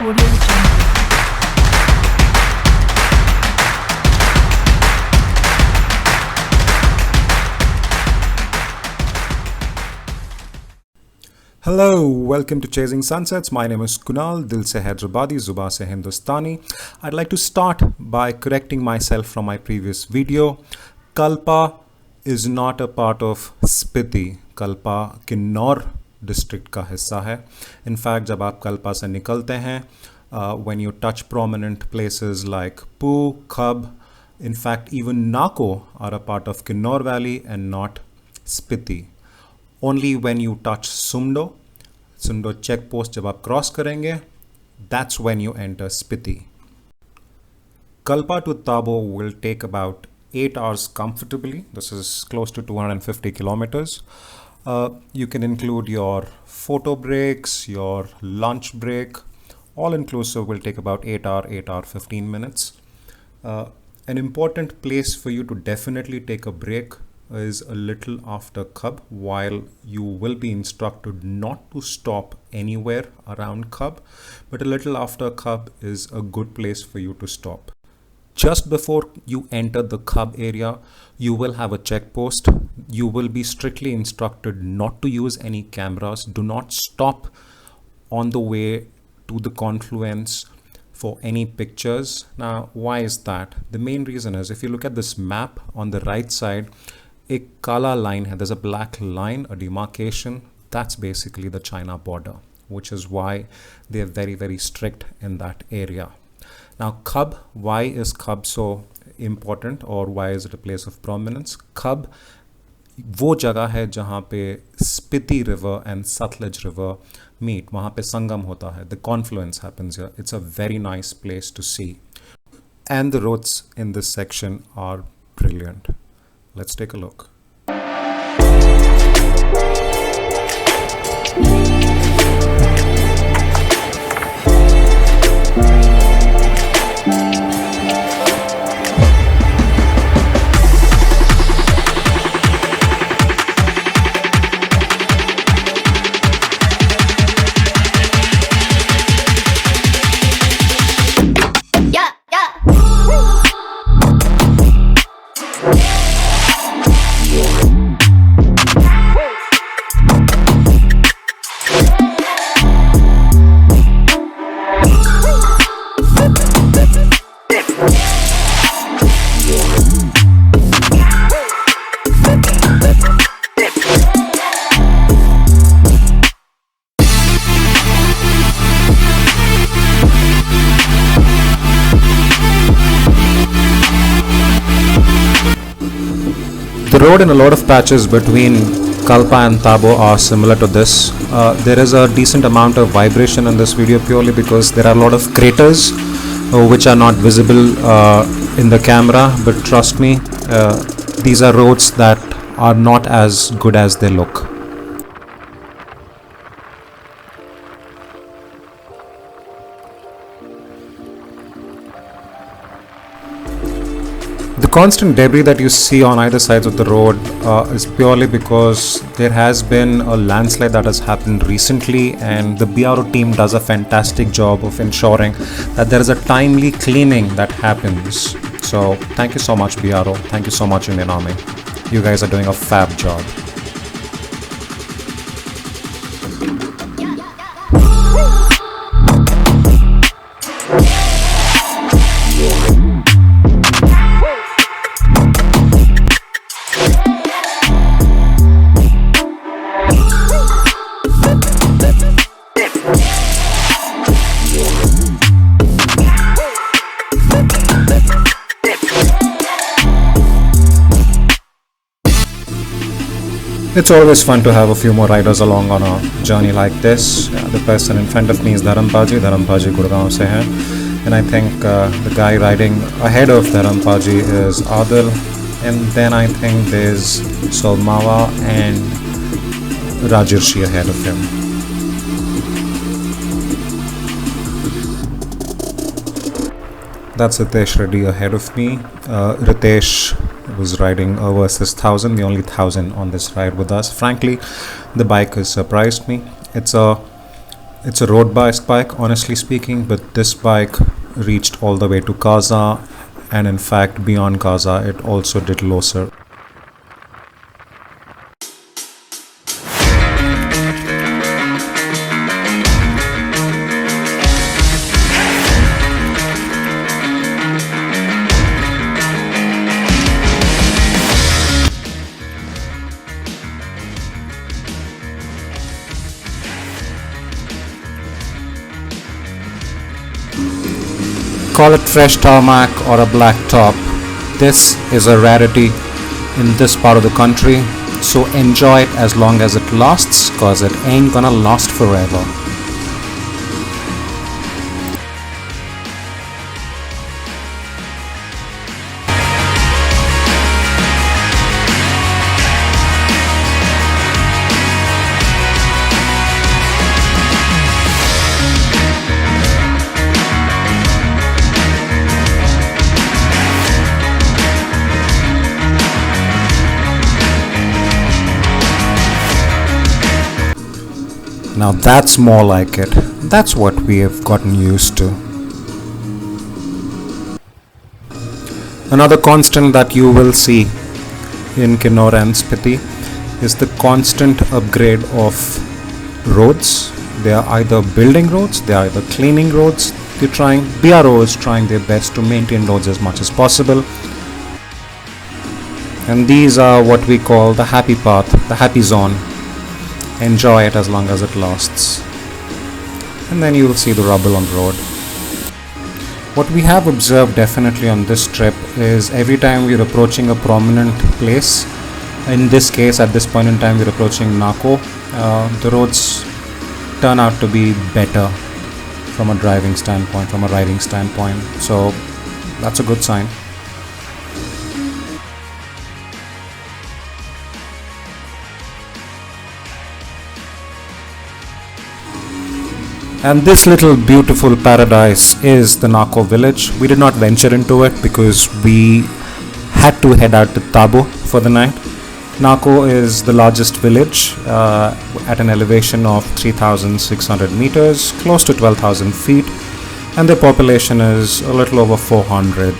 Audio Jungle. Hello, welcome to Chasing Sunsets. My name is Kunal, Dil se Hyderabadi, Zuba se Hindustani. I'd like to start by correcting myself from my previous video. Kalpa is not a part of Spiti. Kalpa Kinnor district का हिस्सा है. In fact, जब आप कल्पा से निकलते हैं, when you touch prominent places like Poo, Khab, in fact even Nako are a part of Kinnor Valley and not Spiti. Only when you touch Sumdo checkpost जब आप क्रॉस करेंगे, that's when you enter Spiti. Kalpa to Tabo will take about 8 hours comfortably. This is close to 250 kilometers. You can include your photo breaks, your lunch break. All inclusive will take about 8 hour 15 minutes. An important place for you to definitely take a break is a little after Khab, while you will be instructed not to stop anywhere around Khab, but a little after Khab is a good place for you to stop. Just before you enter the Khab area, you will have a checkpost. You will be strictly instructed not to use any cameras. Do not stop on the way to the confluence for any pictures. Now, why is that? The main reason is, if you look at this map on the right side, a kala line hai, there's a black line, a demarcation. That's basically the China border, which is why they're very, very strict in that area. Now, Khab, why is Khab so important, or why is it a place of prominence? Khab वो जगह है जहाँ पे Spiti River and Satluj River meet. वहाँ पे संगम होता है. The confluence happens here. It's a very nice place to see. And the roads in this section are brilliant. Let's take a look. The road in a lot of patches between Kalpa and Tabo are similar to this. There is a decent amount of vibration in this video purely because there are a lot of craters which are not visible in the camera, but trust me, these are roads that are not as good as they look. The constant debris that you see on either sides of the road is purely because there has been a landslide that has happened recently, and the BRO team does a fantastic job of ensuring that there is a timely cleaning that happens. So thank you so much, BRO. Thank you so much, Indian Army. You guys are doing a fab job. It's always fun to have a few more riders along on a journey like this. The person in front of me is Dharampaji. Dharampaji Gurgaon se hai. And I think the guy riding ahead of Dharampaji is Adil. And then I think there's Solmawa and Rajarshi ahead of him. That's Ritesh Reddy ahead of me. Ritesh was riding a versus 1000, the only 1000 on this ride with us. Frankly, the bike has surprised me. It's a It's a road-based bike, honestly speaking, but this bike reached all the way to Gaza, and in fact, beyond Gaza, it also did Loser. Call it fresh tarmac or a black top. This is a rarity in this part of the country, so enjoy it as long as it lasts, cause it ain't gonna last forever. Now that's more like it. That's what we have gotten used to. Another constant that you will see in Kinnaur and Spiti is the constant upgrade of roads. They are either building roads, they are either cleaning roads. BRO is trying their best to maintain roads as much as possible. And these are what we call the happy path, the happy zone. Enjoy it as long as it lasts. And then you will see the rubble on the road. What we have observed definitely on this trip is every time we're approaching a prominent place, in this case at this point in time we're approaching Nako, the roads turn out to be better from a driving standpoint, from a riding standpoint. So that's a good sign. And this little beautiful paradise is the Nako village. We did not venture into it because we had to head out to Tabo for the night. Nako is the largest village at an elevation of 3,600 meters, close to 12,000 feet, and the population is a little over 400.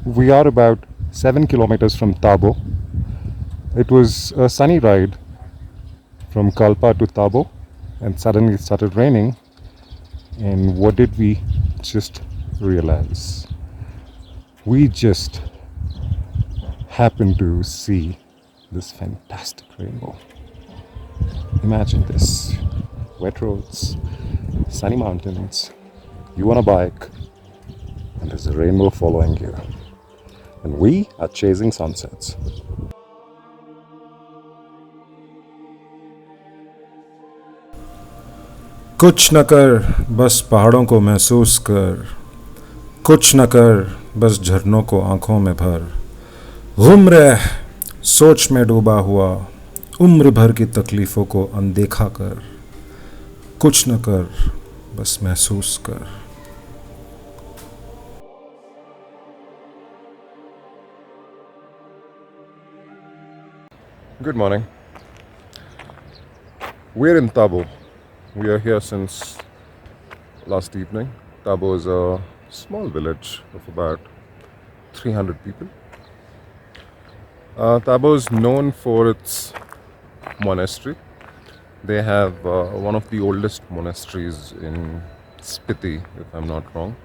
We are about 7 kilometers from Tabo. It was a sunny ride from Kalpa to Tabo, and suddenly it started raining. And what did we just realize? We just happened to see this fantastic rainbow. Imagine this: wet roads, sunny mountains, you on a bike, and there's a rainbow following you. And we are chasing sunsets. कुछ न कर बस पहाड़ों को महसूस कर, कुछ न कर बस झरनों को आंखों में भर, घूम रह सोच में डूबा हुआ, उम्र भर की तकलीफों को अनदेखा कर, कुछ न कर बस महसूस कर. Good morning. We're in Tabo. We are here since last evening. Tabo is a small village of about 300 people. Tabo is known for its monastery. They have one of the oldest monasteries in Spiti, if I'm not wrong,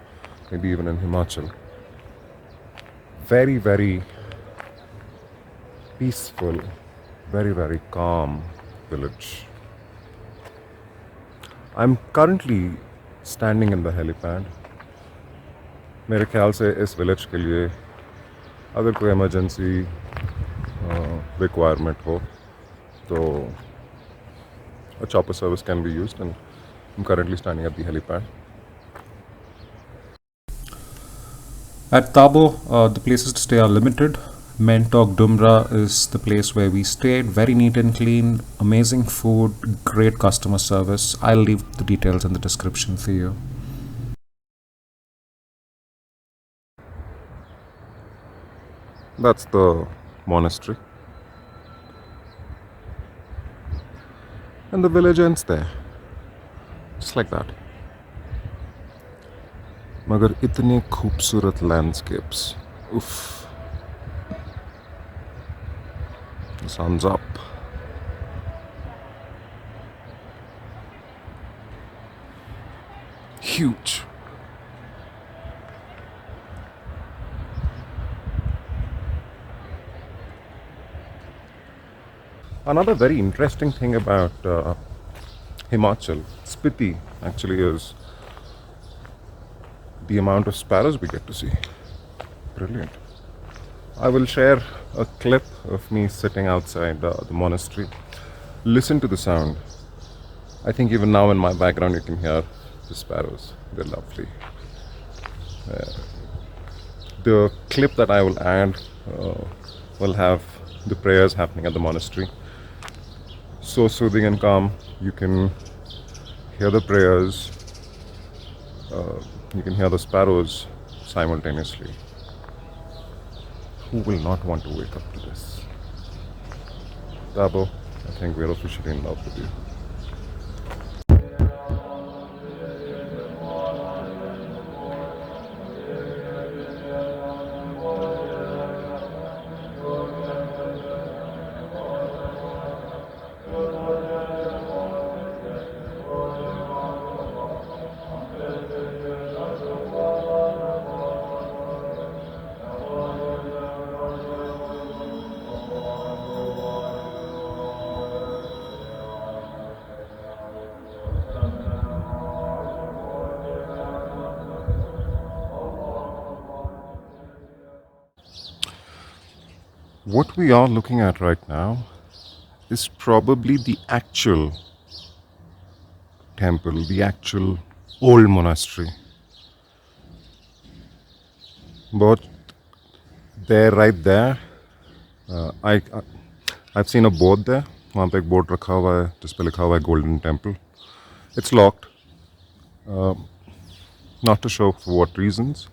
maybe even in Himachal. Very, very peaceful, very, very calm village. I'm currently standing in the helipad. मेरे ख्याल से इस village के लिए अगर कोई emergency requirement हो तो a chopper service can be used, and I'm currently standing at the helipad. At Tabo, the places to stay are limited. Mentok Dumra is the place where we stayed. Very neat and clean, amazing food, great customer service. I'll leave the details in the description for you. That's the monastery. And the village ends there. Just like that. मगर इतने खूबसूरत landscapes. Oof. The sun's up. Huge. Another very interesting thing about Himachal, Spiti, actually is the amount of sparrows we get to see. Brilliant. I will share a clip of me sitting outside the monastery. Listen to the sound. I think even now in my background you can hear the sparrows. They're lovely. The clip that I will add will have the prayers happening at the monastery. So soothing and calm. You can hear the prayers. You can hear the sparrows simultaneously. Who will not want to wake up to this? Tabo, I think we're officially in love with you. What we are looking at right now is probably the actual temple, the actual old monastery. But there, right there, I've seen a board there. वहाँ पे एक board रखा हुआ है जिस पे लिखा हुआ है Golden Temple. It's locked. Not too sure for what reasons.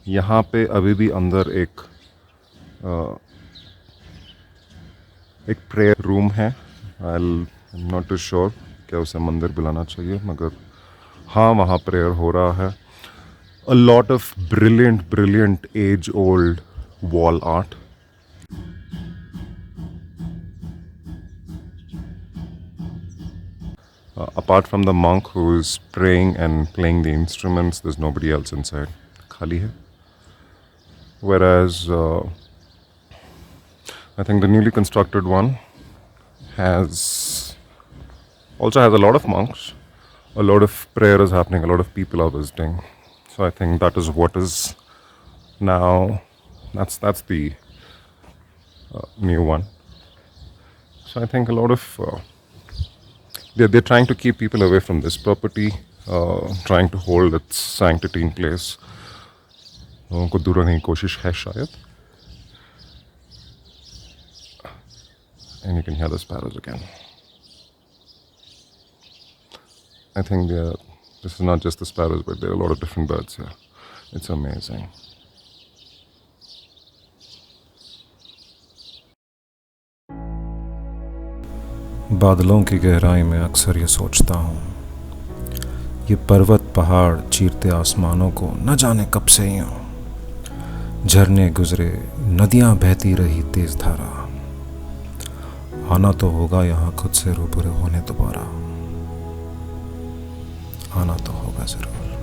यहाँ पे अभी भी अंदर एक प्रेयर रूम है. I'm not too sure क्या उसे मंदिर बुलाना चाहिए, मगर हाँ वहाँ प्रेयर हो रहा है. A lot of brilliant age-old wall art. Apart from the monk who is praying and playing the instruments, there's nobody else inside. Khali hai. Whereas I think the newly constructed one also has a lot of monks, a lot of prayer is happening, a lot of people are visiting. So I think that is what is now. That's the new one. So I think a lot of they're trying to keep people away from this property, trying to hold its sanctity in place. उनको दूर रखने की कोशिश है शायद. And you can hear the sparrows again. I think this is not just the sparrows, but there are a lot of different birds here. It's amazing. बादलों की गहराई में अक्सर ये सोचता हूँ, ये पर्वत पहाड़ चीरते आसमानों को न जाने कब से यूं. झरने गुजरे, नदियाँ बहती रही तेज धारा. आना तो होगा यहाँ खुद से रूबरू होने दोबारा. आना तो होगा ज़रूर.